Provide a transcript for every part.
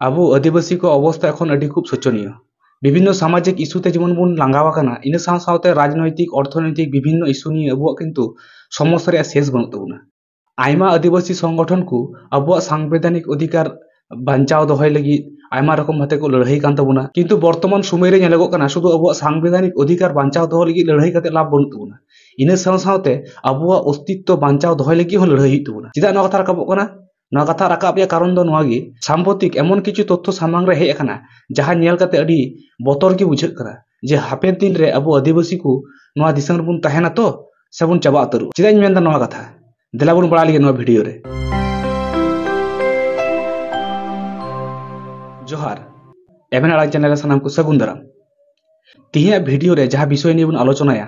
আবু আদিবাসী কো অবস্থা এখন আডি খুব শোচনীয়। বিভিন্ন সামাজিক ইস্যুতে যেমন বন লাঙ্গাওয়া কানা, ইনা সাথে রাজনৈতিক অর্থনৈতিক বিভিন্ন ইস্যু নিয়ে আবুয়াগ কিন্তু সমস্যা রে শেষ বানুগ তাবুনা। আইমা আদিবাসী সংগঠন को আবুয়াগ সাংবিধানিক অধিকার বাঞ্চাও দহয় লাগি আইমা রকম ভাতে को লড়াই কান তাবুনা, কিন্তু বর্তমান সময় রে ñেলগো কানা শুধু আবুয়াগ সাংবিধানিক অধিকার বাঞ্চাও দহ লাগি লড়াই কাতে লাভ বানুগ তাবুনা। ইনা সাথে আবুয়াগ অস্তিত্ব বাঞ্চাও দহয় লাগি হো লড়াই হুᱭᱩᱜ তাবুনা। চিদা নয়া কথা রাকাবো কানা? नवा कथा राकाब या कारण दो नवागी साम्प्रतिक एमन किछु तथ्य सामांग रे हेज अकाना जहां नेल काते अडी बतर गे बुझाग करा जे हापेन दिन रे अबो आदिवासी को नवा दिसम बुन तहेना तो सबुन चाबा उतारू। चिदा इन मेनदा नवा कथा देला बुन बड़ा लिगे नवा वीडियो रे। जोहार एमएन आड़ा चैनल सानाम को सगुन दाराम। तिहिया वीडियो रे जहां विषय निये बुन आलोचनाया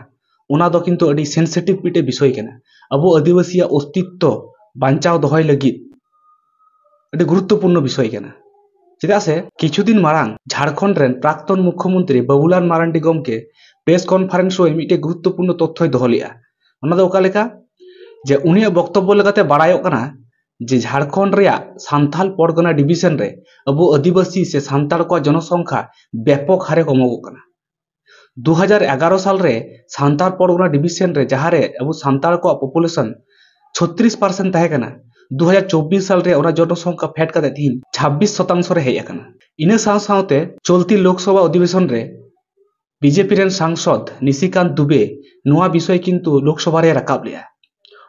ओना दो किन्तु अडी सेंसिटिव पिटे विषय केना। अबो आदिवासी अस्तित्व बांचाव दहय लगी अति गुरुत्वपूर्ण विषय केना। चेदा से किछुदिन मारांग झारखंड रेन प्राक्तन मुख्यमंत्री बाबुलाल मारांडी गमके प्रेस कॉन्फ्रेंस रे मिटे गुरुत्वपूर्ण तथ्य दह लेआ। ओना दो ओका लेका जे उनिया वक्तव्य लेकाते बाड़ायोग कना जे झारखंड रेया सांथाल परगना डिविजन रे अबो आदिवासी से सांताल को जनसंख्या व्यापक हारे कमोग कना। 2011 साल रे सांताल परगना डिविजन रे जहां रे अबो सांताल को पॉपुलेशन 36% तहे कना। 2024 साल रे ओना जनसंख्या फेट काते तीन 26% रे हेय अकाना। इना साथे चलती लोकसभा अधिवेशन रे बीजेपी रेन सांसद निशिकांत दुबे नोआ विषय किंतु लोकसभा रे राकाब लिया।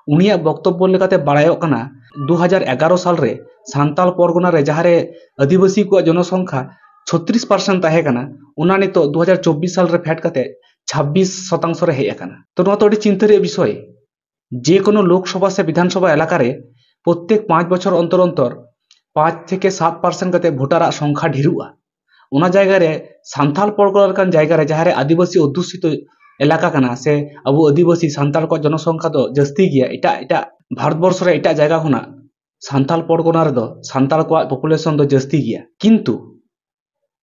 उनिया वक्तव्य लेकाते बाड़ायोग कना 2011 साल रे सांताल परगना रे जहां रे आदिवासी को जनसंख्या 36% तहे कना ओना नितो 2024 साल रे फेट काते 26% रे हेय अकाना। तो नोआ तो अडी चिंता रे विषय जे कोनो लोकसभा से विधानसभा एलाका रे प्रत्येक 5 बछर अंतर अंतर 5 থেকে 7% कते भोटार संख्या ढेरुआ। ओना जायगा रे सांथाल परगना कान जायगा रे जहां रे आदिवासी अध्युषित एलाका कना से अबो आदिवासी सांथाल को जनसंख्या दो जस्ती गया। इटा इटा भारतवर्ष रे इटा जायगा खुना सांथाल परगना रे दो सांथाल को पॉपुलेशन दो जस्ती गया। किंतु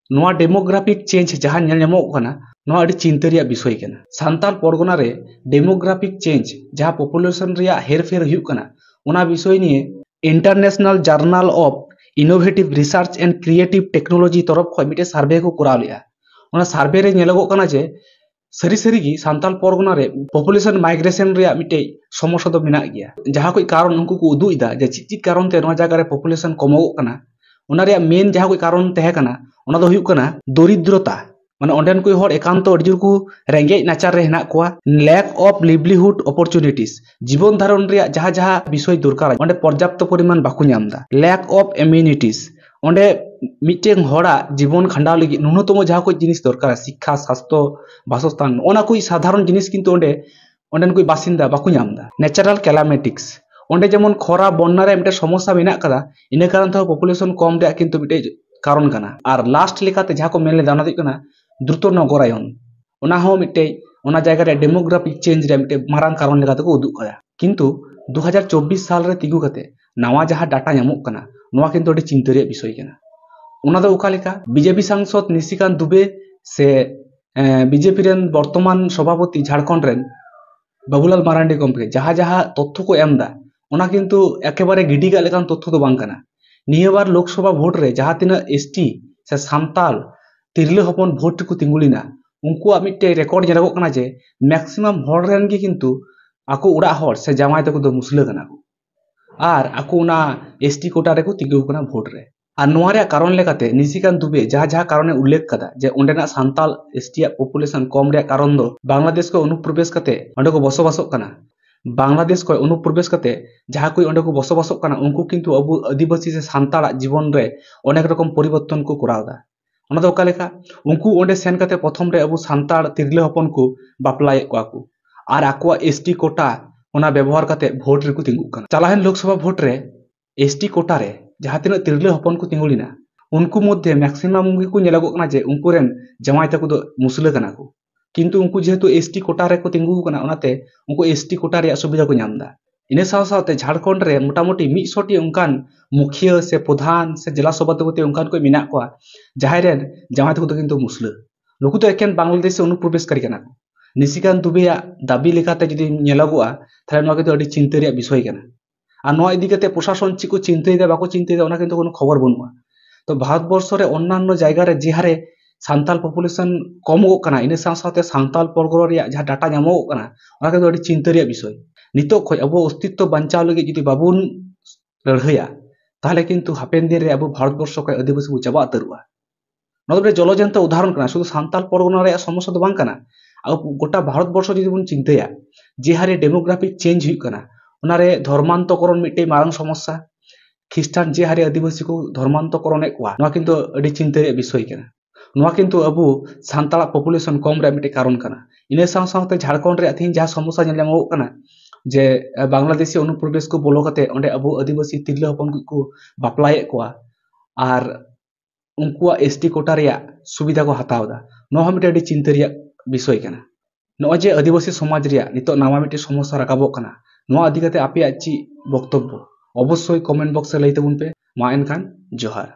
नोआ डेमोग्राफिक चेंज जहां नेल ᱧᱟᱢᱚᱜ कना नोआ अडी चिंता रिया विषय केना। सांथाल परगना रे डेमोग्राफिक चेंज जहां पॉपुलेशन रिया हेरफेर हुयुग कना ओना विषय निये international journal of innovative research and creative technology तरफ खय मिटे सर्वे को कराव लिया। ओना सर्वे रे ñेलगो कना जे सरी सरी गी सांताल परगना रे पॉपुलेशन माइग्रेशन रे मिटे समस्या दो मेना गया। जहां कोई कारण उनको को उदु इदा जे चित कारण ते नोआ जागा रे पॉपुलेशन कमोग कना ओना रे मेन जहां कोई कारण तहे कना ओना दो हुयुग कना दरिद्रता। माने ओंडेन कोई हर एकांत अडिजुर को रेंगे नाचार रे हेना कोआ। लैक ऑफ लिवलीहुड अपॉर्चुनिटीज जीवन धारण रे जहां जहां विषय दरकार ओंडे पर्याप्त परिमाण बाकु ᱧᱟᱢदा। लैक ऑफ एम्यूनिटीज ओंडे मिटें हड़ा जीवन खंडाव लगी न्यूनतम जहां कोई जिनिस दरकार शिक्षा स्वास्थ्य बासस्थान ओना कोई साधारण जिनिस किंतु ओंडे ओंडेन कोई बासिंदा बाकु ᱧामदा। नेचुरल कैलामिटीज ओंडे जेमन खरा बन्ना रे मिटे समस्या मेना कदा इना कारण तो पॉपुलेशन कम रे किंतु मिटे कारण कना। और लास्ट लेकाते जहां को मेन ले दाना दिक कना द्रुत नगरायन ओना हो मिटे ओना जायगा रे डेमोग्राफिक चेंज रे मिटे मारांग कारण लेकाते को उदुग कया। किंतु 2024 साल रे तिगु कते नवा जहां डाटा ᱧᱟᱢᱚᱜ कना नोआ किंतु अडी चिंता रे विषय केना। ओना दो ओका लेका बीजेपी सांसद निशिकांत दुबे से बीजेपी रेन वर्तमान सभापति झारखंड रेन बाबुलाल मारांडी गमके जहां जहां तथ्य को एमदा ओना किंतु एकेबारे गिडी का लेकान तथ्य दो बांग कना। निया बार लोकसभा भोट रे जहां तिना एसटी से सांताल तिरले हपन भोट को तिंगुलिना उनको मिटे रेकॉर्ड ñेलगो कना जे मैक्सिमम हर रेन गे किंतु आको उड़ा हर से जामाय तको दो मुसला कना को आर आको ना एसटी कोटा रे को तिगु कना भोट रे। आर नोआ रे कारण लेकाते निशिकांत दुबे जहां जहां कारण उल्लेख कदा जे ओंडेना सांताल एसटी पॉपुलेशन कम रे कारण दो बांग्लादेश को अनुप्रवेश कते ओंडे को बसबासोग कना। बांग्लादेश को अनुप्रवेश कते जहां कोई ओंडे को बसबासोग कना उनको किंतु अबो आदिवासी से सांताल जीवन रे अनेक रकम परिवर्तन को करावदा। ओना दो ओका लेका उनको ओंडे सेन कते प्रथम रे अबो सांताल तिरले हपन को बापलाय को आकु आर आकुआ एसटी कोटा ओना व्यवहार कते भोट रे को तिंगु कना। चालाहन लोकसभा भोट रे एसटी कोटा रे जहां तिना तिरले हपन को तिंगुलिना उनको मध्य मैक्सिमम को ñेलगो कना जे उनको रेन जमाय तको दो मुसला कना को। किंतु उनको जेहेतु एसटी कोटा रे को तिंगु कना ओनाते उनको एसटी कोटा रे सुविधा को ᱧामदा। इने साथे झारखंड रे मोटामोटी 100टी उनकान मुखिया से प्रधान से जिला सभापति उनकान को मेना को जहां रे जमाय तको दो किंतु मुसला नुकु तो एकेन बांग्लादेश से अनुप्रवेश करी कना को। निशिकांत दुबे दाबी लेकाते जदि ñेलगोआ थाले नोआ किंतु अडी चिंता रे विषय कना। आर नोआ इदी कते प्रशासन ची को चिंतायदा बाको चिंतायदा ओना किंतु कोनो खबर बनुआ। तो भारतवर्ष रे अन्यान्य जायगा रे जे हारे सान्ताल पपुलेशन कमोग कना इन साथे सान्ताल परगना रे जहाँ डाटा नामोग कना ओना किन्तु अति चिंता रे विषय नितो खय अब अस्तित्व बंचाव लगे जुदि बाबुन लड़हैया ताहले किन्तु हापेन दिन रे अब भारतवर्ष खय आदिवासी बो चाबा उतारुआ नोबे जलजंत उदाहरण कना शुधु सान्ताल परगना रे समस्या दो बांग कना अब गोटा भारतवर्ष जुदि बन चिंताया जे हारे डेमोग्राफिक चेंज हुई कना ओना रे धर्मांतकरण मिटे मारंग समस्या ख्रिस्टान जे हारे आदिवासी को धर्मांतकरण कोआ नोआ किन्तु अति चिंता रे विषय कना नोआ किन्तु अब सान्ताल पपुलेशन कम रे मिटे कारण कना इने साथे झारखंड रे थी जहाँ समस्या नेल ᱧᱟᱢᱚᱜ कना जे बांग्लादेशी अनुप्रवेश को बोलो कते ओंडे अब आदिवासी तिरला हपन को बापलाये कोआ आर उनकुआ एसटी कोटा रेया सुविधा को हतावदा नोआ मिटे अति चिंता रेया विषय कना नोआ जे आदिवासी समाज रेया नितो नावा मिटे समस्या राकाबोग कना नोआ इदि कते आपेया ची वक्तव्य अवश्य कमेंट बॉक्स रे लई तबुन पे मा एनखान जोहार।